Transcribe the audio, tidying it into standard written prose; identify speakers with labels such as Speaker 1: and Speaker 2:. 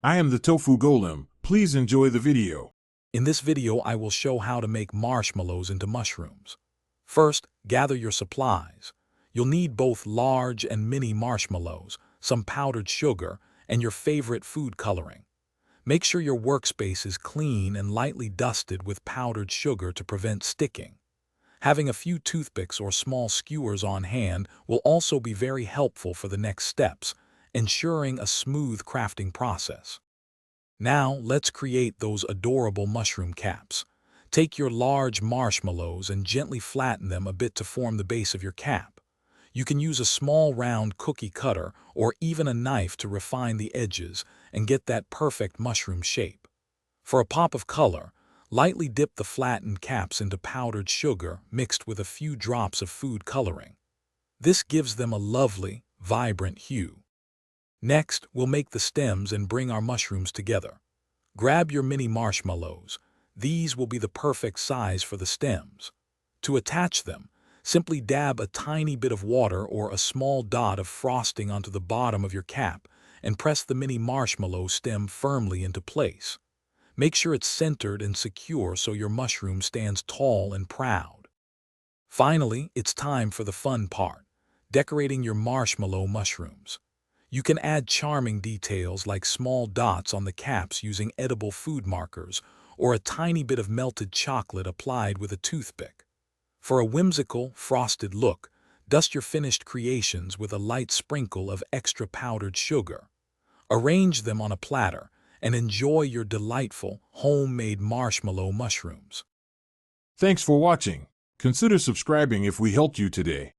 Speaker 1: I am the Tofu Golem. Please enjoy the video.
Speaker 2: In this video, I will show how to make marshmallows into mushrooms. First, gather your supplies. You'll need both large and mini marshmallows, some powdered sugar, and your favorite food coloring. Make sure your workspace is clean and lightly dusted with powdered sugar to prevent sticking. Having a few toothpicks or small skewers on hand will also be very helpful for the next steps, ensuring a smooth crafting process. Now, let's create those adorable mushroom caps. Take your large marshmallows and gently flatten them a bit to form the base of your cap. You can use a small round cookie cutter or even a knife to refine the edges and get that perfect mushroom shape. For a pop of color, lightly dip the flattened caps into powdered sugar mixed with a few drops of food coloring. This gives them a lovely, vibrant hue. Next, we'll make the stems and bring our mushrooms together. Grab your mini marshmallows. These will be the perfect size for the stems. To attach them, simply dab a tiny bit of water or a small dot of frosting onto the bottom of your cap and press the mini marshmallow stem firmly into place. Make sure it's centered and secure so your mushroom stands tall and proud. Finally, it's time for the fun part, decorating your marshmallow mushrooms. You can add charming details like small dots on the caps using edible food markers or a tiny bit of melted chocolate applied with a toothpick. For a whimsical, frosted look, dust your finished creations with a light sprinkle of extra powdered sugar. Arrange them on a platter and enjoy your delightful, homemade marshmallow mushrooms.
Speaker 1: Thanks for watching. Consider subscribing if we helped you today.